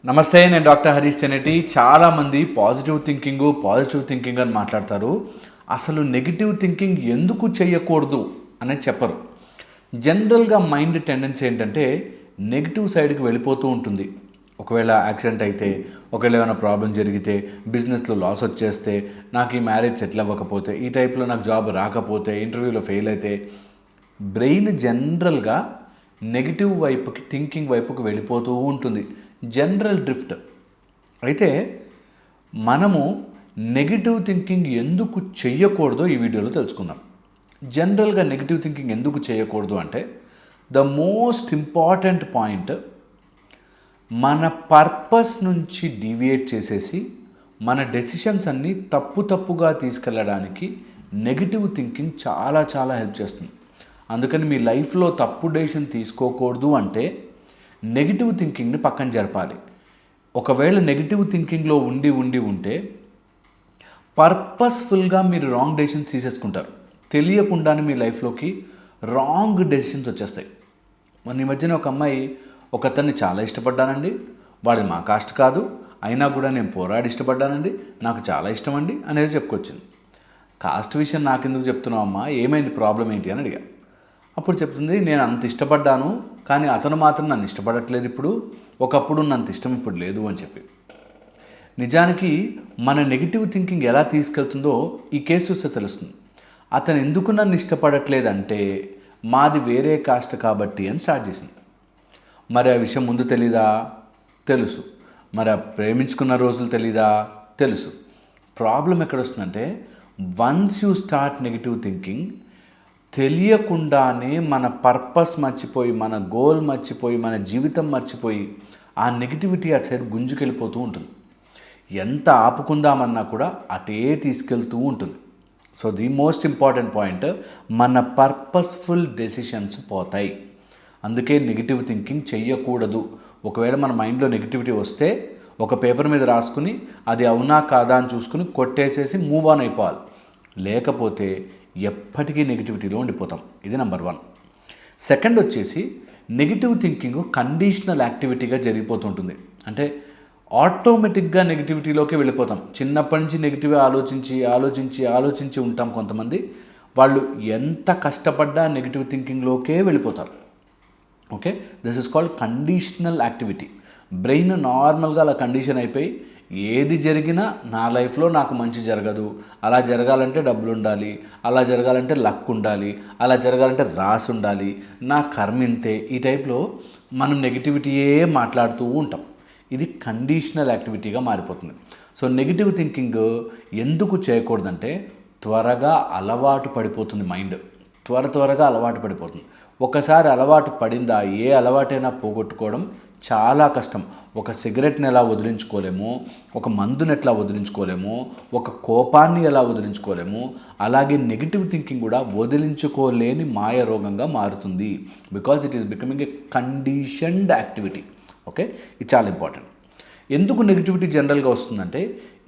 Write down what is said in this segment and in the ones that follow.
నమస్తే, నేను డాక్టర్ హరీష్ తెనేటి. చాలామంది పాజిటివ్ థింకింగ్ అని మాట్లాడతారు. అసలు నెగిటివ్ థింకింగ్ ఎందుకు చేయకూడదు అనేది చెప్పరు. జనరల్గా మైండ్ టెండెన్సీ ఏంటంటే నెగిటివ్ సైడ్కి వెళ్ళిపోతూ ఉంటుంది. ఒకవేళ యాక్సిడెంట్ అయితే, ఒకవేళ ఏమైనా ప్రాబ్లం జరిగితే, బిజినెస్లో లాస్ వచ్చేస్తే, నాకు ఈ మ్యారేజ్ సెటిల్ అవ్వకపోతే, ఈ టైప్లో నాకు జాబ్ రాకపోతే, ఇంటర్వ్యూలో ఫెయిల్ అయితే, బ్రెయిన్ జనరల్గా నెగిటివ్ వైపుకి, థింకింగ్ వైపుకి వెళ్ళిపోతూ ఉంటుంది. General drift. అయితే మనము నెగిటివ్ థింకింగ్ ఎందుకు చెయ్యకూడదో ఈ వీడియోలో తెలుసుకుందాం. జనరల్గా నెగిటివ్ థింకింగ్ ఎందుకు చేయకూడదు అంటే ద మోస్ట్ ఇంపార్టెంట్ పాయింట్, మన పర్పస్ నుంచి డీవియేట్ చేసేసి మన డెసిషన్స్ అన్నీ తప్పుగా తీసుకెళ్ళడానికి నెగిటివ్ థింకింగ్ చాలా చాలా హెల్ప్ చేస్తుంది. అందుకని మీ లైఫ్లో తప్పు డెసిషన్ తీసుకోకూడదు అంటే నెగిటివ్ థింకింగ్ని పక్కన జరపాలి. ఒకవేళ నెగిటివ్ థింకింగ్లో ఉంటే పర్పస్ఫుల్గా మీరు రాంగ్ డెసిషన్స్ తీసేసుకుంటారు. తెలియకుండానే మీ లైఫ్లోకి రాంగ్ డెసిషన్స్ వచ్చేస్తాయి. మన ఈ మధ్యన ఒక అమ్మాయి ఒకతన్ని చాలా ఇష్టపడ్డానండి, వాడు మా కాస్ట్ కాదు, అయినా కూడా నేను పోరాడి ఇష్టపడ్డానండి, నాకు చాలా ఇష్టం అండి అనేది చెప్పుకొచ్చింది. కాస్ట్ విషయం నాకెందుకు చెప్తున్నావు అమ్మా, ఏమైంది, ప్రాబ్లం ఏంటి అని అడిగా. అప్పుడు చెప్తుంది, నేను అంత ఇష్టపడ్డాను కానీ అతను మాత్రం నన్ను ఇష్టపడట్లేదు, ఇప్పుడు ఒకప్పుడు నన్ను ఇష్టం ఇప్పుడు లేదు అని చెప్పి. నిజానికి మన నెగిటివ్ థింకింగ్ ఎలా తీసుకెళ్తుందో ఈ కేసు చూస్తే తెలుస్తుంది. అతను ఎందుకు నన్ను ఇష్టపడట్లేదంటే మాది వేరే కాస్ట్ కాబట్టి అని స్టార్ట్ చేసింది. మరి ఆ విషయం ముందు తెలీదా? తెలుసు. మరి ఆ ప్రేమించుకున్న రోజులు తెలీదా? తెలుసు. ప్రాబ్లం ఎక్కడొస్తుందంటే once you start negative thinking, తెలియకుండానే మన పర్పస్ మర్చిపోయి, మన గోల్ మర్చిపోయి, మన జీవితం మర్చిపోయి ఆ నెగిటివిటీ అటు సైడ్ గుంజుకెళ్ళిపోతూ ఉంటుంది. ఎంత ఆపుకుందామన్నా కూడా అటే తీసుకెళ్తూ ఉంటుంది. So the most important point, మన పర్పస్ఫుల్ డెసిషన్స్ పోతాయి. అందుకే నెగిటివ్ థింకింగ్ చెయ్యకూడదు. ఒకవేళ మన మైండ్లో నెగిటివిటీ వస్తే ఒక పేపర్ మీద రాసుకుని అది అవునా కాదా అని చూసుకుని కొట్టేసేసి మూవ్ ఆన్ అయిపోవాలి. లేకపోతే ఎప్పటికీ నెగిటివిటీలో ఉండిపోతాం. ఇది నెంబర్ 1. సెకండ్ వచ్చేసి నెగిటివ్ థింకింగ్ కండిషనల్ యాక్టివిటీగా జరిగిపోతుంటుంది. అంటే ఆటోమేటిక్గా నెగిటివిటీలోకి వెళ్ళిపోతాం. చిన్నప్పటి నుంచి నెగిటివ్ ఆలోచించి ఉంటాం. కొంతమంది వాళ్ళు ఎంత కష్టపడ్డా నెగిటివ్ థింకింగ్లోకే వెళ్ళిపోతారు. Okay, this is called conditional activity. Brain నార్మల్గా అలా కండిషన్ అయిపోయి ఏది జరిగినా నా లైఫ్లో నాకు మంచి జరగదు, అలా జరగాలంటే డబ్బులు ఉండాలి, అలా జరగాలంటే లక్ ఉండాలి, అలా జరగాలంటే రాసి ఉండాలి, నా కర్మ ఇంతే, ఈ టైప్లో మనం నెగిటివిటీయే మాట్లాడుతూ ఉంటాం. ఇది కండిషనల్ యాక్టివిటీగా మారిపోతుంది. సో నెగిటివ్ థింకింగ్ ఎందుకు చేయకూడదంటే త్వరగా అలవాటు పడిపోతుంది. మైండ్ త్వరగా అలవాటు పడిపోతుంది. ఒకసారి అలవాటు పడిందా ఏ అలవాటైనా పోగొట్టుకోవడం చాలా కష్టం. ఒక సిగరెట్ని ఎలా వదిలించుకోలేము, ఒక మందుని ఎట్లా వదిలించుకోలేము, ఒక కోపాన్ని ఎలా వదిలించుకోలేము, అలాగే నెగిటివ్ థింకింగ్ కూడా వదిలించుకోలేని మాయ రోగంగా మారుతుంది. Because it is becoming a conditioned activity. Okay, ఇది చాలా ఇంపార్టెంట్. ఎందుకు నెగిటివిటీ జనరల్గా వస్తుందంటే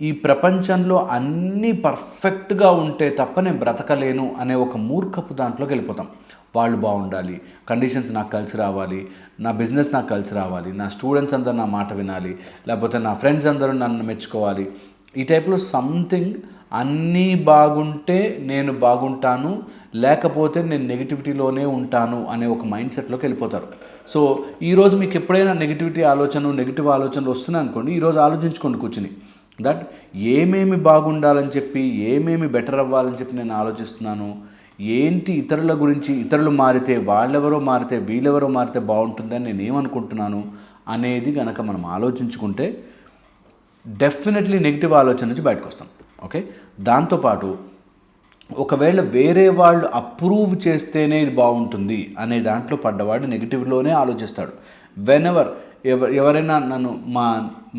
ఈ ప్రపంచంలో అన్నీ పర్ఫెక్ట్గా ఉంటే తప్ప నేను బ్రతకలేను అనే ఒక మూర్ఖపు దాంట్లోకి వెళ్ళిపోతాం. వాళ్ళు బాగుండాలి, కండిషన్స్ నాకు కలిసి రావాలి, నా బిజినెస్ నాకు కలిసి రావాలి, నా స్టూడెంట్స్ అందరూ నా మాట వినాలి, లేకపోతే నా ఫ్రెండ్స్ అందరూ నన్ను మెచ్చుకోవాలి. ఈ టైప్లో సంథింగ్ అన్నీ బాగుంటే నేను బాగుంటాను, లేకపోతే నేను నెగిటివిటీలోనే ఉంటాను అనే ఒక మైండ్ సెట్లోకి వెళ్ళిపోతారు. సో ఈరోజు మీకు ఎప్పుడైనా నెగిటివ్ ఆలోచనలు వస్తున్నాయి అనుకోండి, ఈరోజు ఆలోచించుకోండి కూర్చుని, దట్ ఏమేమి బాగుండాలని చెప్పి, ఏమేమి బెటర్ అవ్వాలని చెప్పి నేను ఆలోచిస్తున్నాను, ఏంటి ఇతరుల గురించి, ఇతరులు మారితే వాళ్ళెవరో మారితే వీళ్ళెవరో మారితే బాగుంటుందని నేను ఏమనుకుంటున్నాను అనేది కనుక మనం ఆలోచించుకుంటే డెఫినెట్లీ నెగిటివ్ ఆలోచన నుంచి బయటకు వస్తాం. ఓకే, దాంతోపాటు ఒకవేళ వేరే వాళ్ళు అప్రూవ్ చేస్తేనే ఇది బాగుంటుంది అనే దాంట్లో పడ్డవాడు నెగిటివ్లోనే ఆలోచిస్తాడు. ఎవరైనా నన్ను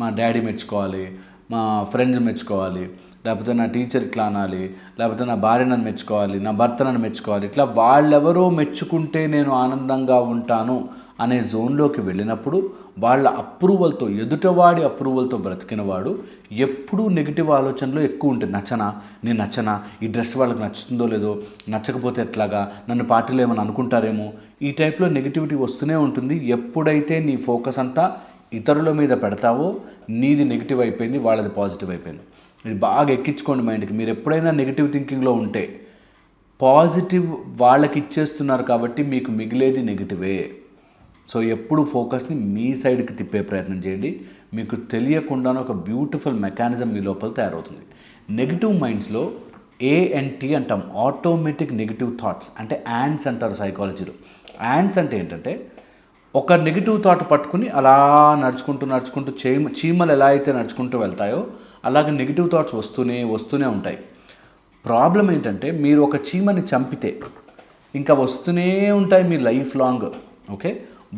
మా డాడీ మెచ్చుకోవాలి, మా ఫ్రెండ్స్ మెచ్చుకోవాలి, లేకపోతే నా టీచర్ ఇట్లా అనాలి, లేకపోతే నా భార్య నన్ను మెచ్చుకోవాలి, నా భర్త నన్ను మెచ్చుకోవాలి, ఇట్లా వాళ్ళెవరో మెచ్చుకుంటే నేను ఆనందంగా ఉంటాను అనే జోన్లోకి వెళ్ళినప్పుడు వాళ్ళ అప్రూవల్తో, ఎదుటవాడి అప్రూవల్తో బ్రతికినవాడు ఎప్పుడూ నెగిటివ్ ఆలోచనలో ఎక్కువ ఉంటుంది. నేను నచ్చనా, ఈ డ్రెస్ వాళ్ళకి నచ్చుతుందో లేదో, నచ్చకపోతే ఎట్లాగా, నన్ను పార్టీలో ఏమైనా అనుకుంటారేమో, ఈ టైప్లో నెగిటివిటీ వస్తూనే ఉంటుంది. ఎప్పుడైతే నీ ఫోకస్ అంతా ఇతరుల మీద పెడతావో నీది నెగిటివ్ అయిపోయింది, వాళ్ళది పాజిటివ్ అయిపోయింది. ఇది బాగా ఎక్కించుకోండి మైండ్కి. మీరు ఎప్పుడైనా నెగిటివ్ థింకింగ్లో ఉంటే పాజిటివ్ వాళ్ళకి ఇచ్చేస్తున్నారు కాబట్టి మీకు మిగిలేది నెగిటివే. సో ఎప్పుడు ఫోకస్ని మీ సైడ్కి తిప్పే ప్రయత్నం చేయండి. మీకు తెలియకుండానే ఒక బ్యూటిఫుల్ మెకానిజం మీ లోపల తయారవుతుంది. నెగిటివ్ మైండ్స్లో ANT అంటాం, ఆటోమేటిక్ నెగిటివ్ థాట్స్, అంటే యాండ్స్ అంటారు సైకాలజీలో. యాండ్స్ అంటే ఏంటంటే ఒక నెగిటివ్ థాట్ పట్టుకుని అలా నడుచుకుంటూ చీమలు ఎలా అయితే నడుచుకుంటూ వెళ్తాయో అలాగే నెగిటివ్ థాట్స్ వస్తూనే ఉంటాయి. ప్రాబ్లం ఏంటంటే మీరు ఒక చీమని చంపితే ఇంకా వస్తూనే ఉంటాయి మీ లైఫ్ లాంగ్. ఓకే,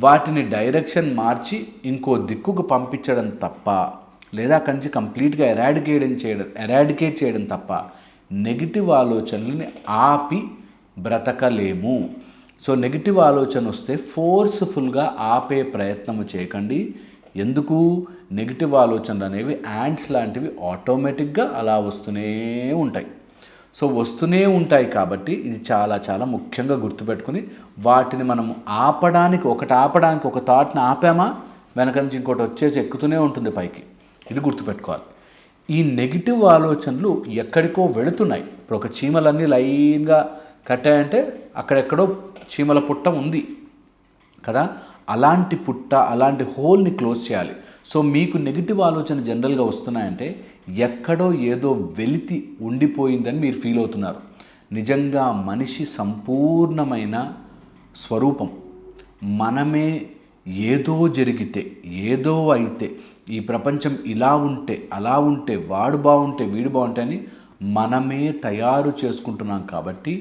వాటిని డైరెక్షన్ మార్చి ఇంకో దిక్కుకు పంపించడం తప్ప, లేదా అక్కడి నుంచి కంప్లీట్గా ఎరాడికేట్ చేయడం తప్ప నెగిటివ్ ఆలోచనలని ఆపి బ్రతకలేము. సో నెగిటివ్ ఆలోచన వస్తే ఫోర్స్ఫుల్గా ఆపే ప్రయత్నము చేయకండి. ఎందుకు? నెగిటివ్ ఆలోచనలు అనేవి యాంట్స్ లాంటివి, ఆటోమేటిక్గా అలా వస్తూనే ఉంటాయి. సో వస్తూనే ఉంటాయి కాబట్టి ఇది చాలా చాలా ముఖ్యంగా గుర్తుపెట్టుకుని వాటిని మనం ఆపడానికి ఒక థాట్ని ఆపామా వెనక నుంచి ఇంకోటి వచ్చేసి ఎక్కుతూనే ఉంటుంది పైకి. ఇది గుర్తుపెట్టుకోవాలి. ఈ నెగిటివ్ ఆలోచనలు ఎక్కడికో వెళుతున్నాయి. ఇప్పుడు ఒక చీమలన్నీ లైన్గా కట్టాయంటే అక్కడెక్కడో చీమల పుట్ట ఉంది కదా, అలాంటి హోల్ని క్లోజ్ చేయాలి. సో మీకు నెగిటివ్ ఆలోచన జనరల్గా వస్తున్నాయంటే ఎక్కడో ఏదో వెలితి ఉండిపోయిందని మీరు ఫీల్ అవుతున్నారు. నిజంగా మనిషి సంపూర్ణమైన స్వరూపం. మనమే ఏదో జరిగితే, ఏదో అయితే, ఈ ప్రపంచం ఇలా ఉంటే, అలా ఉంటే, వాడు బాగుంటే, వీడు బాగుంటే అని మనమే తయారు చేసుకుంటున్నాం. కాబట్టి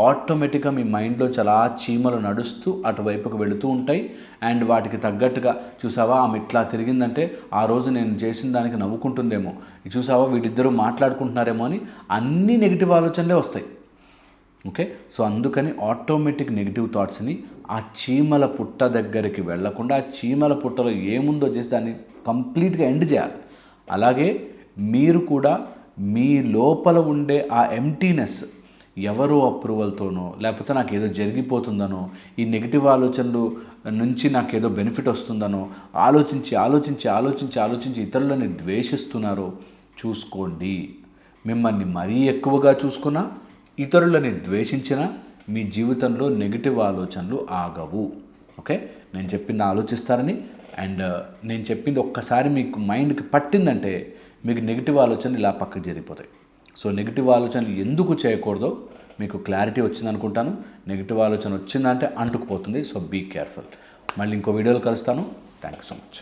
ఆటోమేటిక్గా మీ మైండ్లో చాలా చీమలు నడుస్తూ అటువైపుకు వెళుతూ ఉంటాయి. అండ్ వాటికి తగ్గట్టుగా చూసావా ఆమె ఇట్లా తిరిగిందంటే ఆ రోజు నేను చేసిన దానికి నవ్వుకుంటుందేమో, చూసావా వీటిద్దరూ మాట్లాడుకుంటున్నారేమో అని అన్ని నెగిటివ్ ఆలోచనలే వస్తాయి. ఓకే, సో అందుకని ఆటోమేటిక్ నెగిటివ్ థాట్స్ని ఆ చీమల పుట్ట దగ్గరికి వెళ్లకుండా ఆ చీమల పుట్టలో ఏముందో చేసి దాన్ని కంప్లీట్గా ఎండ్ చేయాలి. అలాగే మీరు కూడా మీ లోపల ఉండే ఆ ఎంప్టీనెస్, ఎవరో అప్రూవల్తోనో లేకపోతే నాకు ఏదో జరిగిపోతుందనో, ఈ నెగిటివ్ ఆలోచనలు నుంచి నాకు ఏదో బెనిఫిట్ వస్తుందనో ఆలోచించి ఇతరులని ద్వేషిస్తున్నారో చూసుకోండి. మిమ్మల్ని మరీ ఎక్కువగా చూసుకున్నా, ఇతరులని ద్వేషించినా మీ జీవితంలో నెగిటివ్ ఆలోచనలు ఆగవు. ఓకే, నేను చెప్పింది ఆలోచిస్తారని, అండ్ నేను చెప్పింది ఒక్కసారి మీకు మైండ్కి పట్టిందంటే మీకు నెగిటివ్ ఆలోచనలు ఇలా పక్కకి జరిగిపోతాయి. సో నెగిటివ్ ఆలోచనలు ఎందుకు చేయకూడదో మీకు క్లారిటీ వచ్చిందనుకుంటాను. నెగిటివ్ ఆలోచన వచ్చిందంటే అంటుకుపోతుంది. So be careful. మళ్ళీ ఇంకో వీడియోలో కలుస్తాను. Thank you so much.